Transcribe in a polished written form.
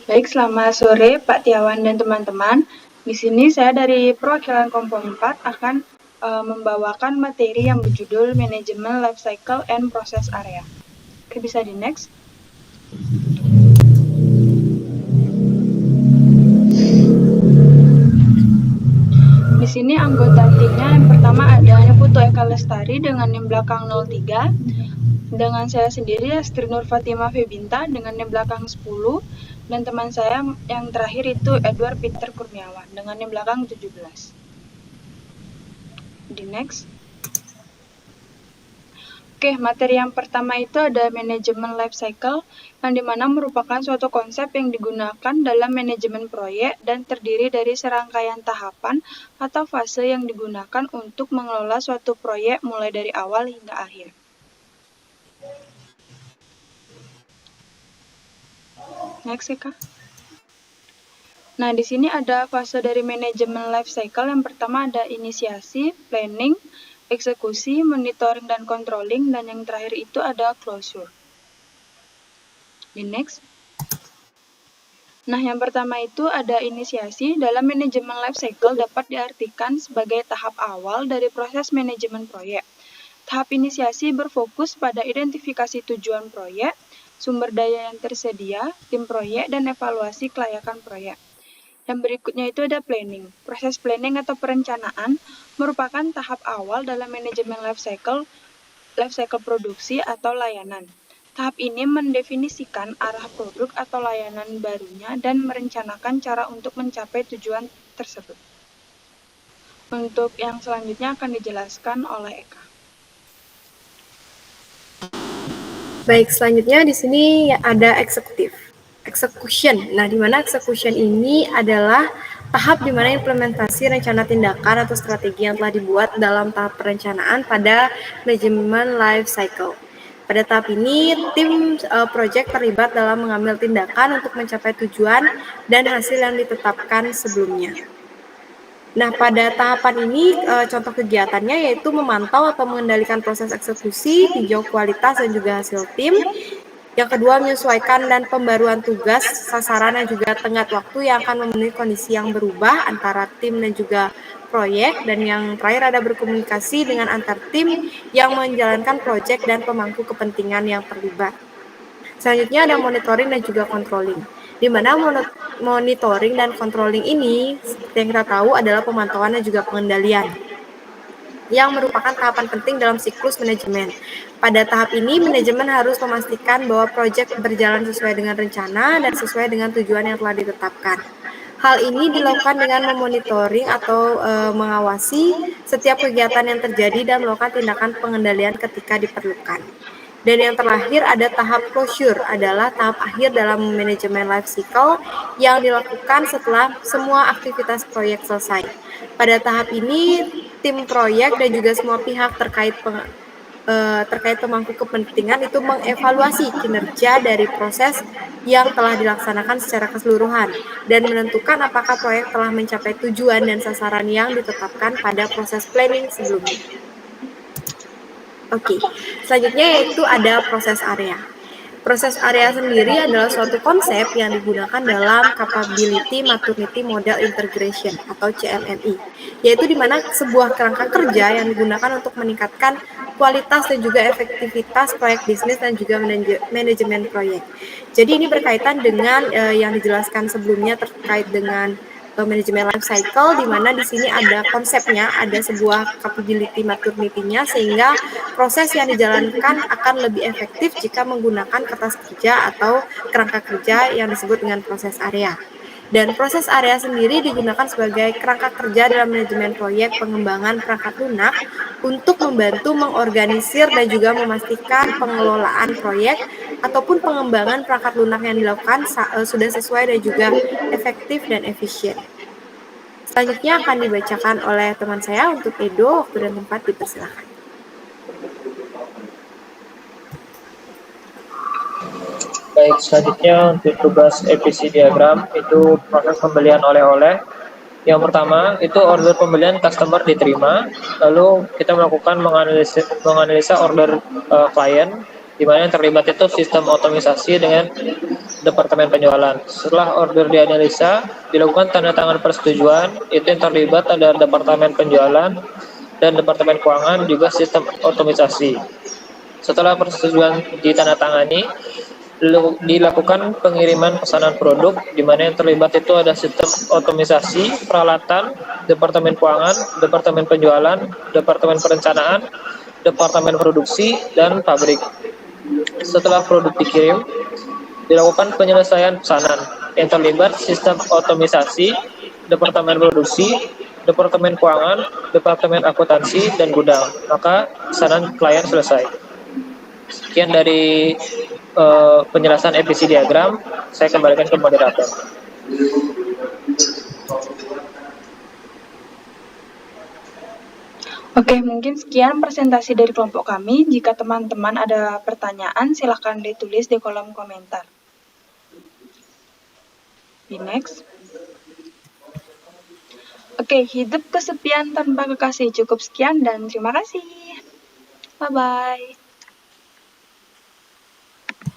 Baik, selamat sore Pak Tiawan dan teman-teman. Di sini saya dari perwakilan Kompon 4 akan membawakan materi yang berjudul Manajemen Life Cycle and Process Area. Oke, bisa di next. Di sini anggota timnya yang pertama ada Putu Eka Lestari dengan NIM belakang 03. Dengan saya sendiri Astri Nur Fatimah Febinta dengan NIM belakang 10. Dan teman saya yang terakhir itu Edward Peter Kurniawan dengan NIM belakang 17. Di next. Oke, materi yang pertama itu ada manajemen life cycle, yang dimana merupakan suatu konsep yang digunakan dalam manajemen proyek dan terdiri dari serangkaian tahapan atau fase yang digunakan untuk mengelola suatu proyek mulai dari awal hingga akhir. Next ya, Kak. Nah, di sini ada fase dari manajemen life cycle. Yang pertama ada inisiasi, planning, eksekusi, monitoring dan controlling, dan yang terakhir itu ada closure. Di next. Nah, yang pertama itu ada inisiasi. Dalam manajemen life cycle dapat diartikan sebagai tahap awal dari proses manajemen proyek. Tahap inisiasi berfokus pada identifikasi tujuan proyek, sumber daya yang tersedia, tim proyek, dan evaluasi kelayakan proyek. Yang berikutnya itu ada planning. Proses planning atau perencanaan merupakan tahap awal dalam manajemen life cycle produksi atau layanan. Tahap ini mendefinisikan arah produk atau layanan barunya dan merencanakan cara untuk mencapai tujuan tersebut. Untuk yang selanjutnya akan dijelaskan oleh Eka. Baik, selanjutnya di sini ada execution. Nah, di mana execution ini adalah tahap di mana implementasi rencana tindakan atau strategi yang telah dibuat dalam tahap perencanaan pada manajemen life cycle. Pada tahap ini, tim project terlibat dalam mengambil tindakan untuk mencapai tujuan dan hasil yang ditetapkan sebelumnya. Nah, pada tahapan ini, contoh kegiatannya yaitu memantau atau mengendalikan proses eksekusi, tinjau kualitas dan juga hasil tim. Yang kedua, menyesuaikan dan pembaruan tugas, sasaran dan juga tenggat waktu yang akan memenuhi kondisi yang berubah antara tim dan juga proyek. Dan yang terakhir ada berkomunikasi dengan antar tim yang menjalankan proyek dan pemangku kepentingan yang terlibat. Selanjutnya ada monitoring dan juga controlling, di mana monitoring dan controlling ini seperti yang kita tahu adalah pemantauan dan juga pengendalian yang merupakan tahapan penting dalam siklus manajemen. Pada tahap ini, manajemen harus memastikan bahwa proyek berjalan sesuai dengan rencana dan sesuai dengan tujuan yang telah ditetapkan. Hal ini dilakukan dengan memonitoring atau mengawasi setiap kegiatan yang terjadi dan melakukan tindakan pengendalian ketika diperlukan. Dan yang terakhir ada tahap closure, adalah tahap akhir dalam manajemen life cycle yang dilakukan setelah semua aktivitas proyek selesai. Pada tahap ini, tim proyek dan juga semua pihak terkait pemangku kepentingan itu mengevaluasi kinerja dari proses yang telah dilaksanakan secara keseluruhan dan menentukan apakah proyek telah mencapai tujuan dan sasaran yang ditetapkan pada proses planning sebelumnya. Oke, selanjutnya yaitu ada proses area. Proses area sendiri adalah suatu konsep yang digunakan dalam Capability Maturity Model Integration atau CMMI, yaitu di mana sebuah kerangka kerja yang digunakan untuk meningkatkan kualitas dan juga efektivitas proyek bisnis dan juga manajemen proyek. Jadi ini berkaitan dengan yang dijelaskan sebelumnya terkait dengan manajemen life cycle, di mana di sini ada konsepnya, ada sebuah capability maturity-nya, sehingga proses yang dijalankan akan lebih efektif jika menggunakan kertas kerja atau kerangka kerja yang disebut dengan proses area. Dan proses area sendiri digunakan sebagai kerangka kerja dalam manajemen proyek pengembangan perangkat lunak untuk membantu mengorganisir dan juga memastikan pengelolaan proyek ataupun pengembangan perangkat lunak yang dilakukan sudah sesuai dan juga efektif dan efisien. Selanjutnya akan dibacakan oleh teman saya untuk Edo. Waktu dan tempat dipersilakan. Baik, selanjutnya untuk tugas EPC diagram itu proses pembelian oleh-oleh. Yang pertama itu order pembelian customer diterima, lalu kita melakukan menganalisa order klien, di mana yang terlibat itu sistem otomatisasi dengan Departemen Penjualan. Setelah order dianalisa, dilakukan tanda tangan persetujuan, itu yang terlibat ada Departemen Penjualan dan Departemen Keuangan, juga sistem otomisasi. Setelah persetujuan ditandatangani, dilakukan pengiriman pesanan produk, di mana yang terlibat itu ada sistem otomisasi, peralatan, Departemen Keuangan, Departemen Penjualan, Departemen Perencanaan, Departemen Produksi, dan pabrik. Setelah produk dikirim, dilakukan penyelesaian pesanan yang terlibat sistem otomisasi, Departemen Produksi, Departemen Keuangan, Departemen Akuntansi, dan gudang. Maka pesanan klien selesai. Sekian dari penjelasan EPC diagram. Saya kembalikan ke moderator. Oke, mungkin sekian presentasi dari kelompok kami. Jika teman-teman ada pertanyaan, silahkan ditulis di kolom komentar. Be next. Oke, hidup kesepian tanpa kekasih. Cukup sekian dan terima kasih. Bye-bye.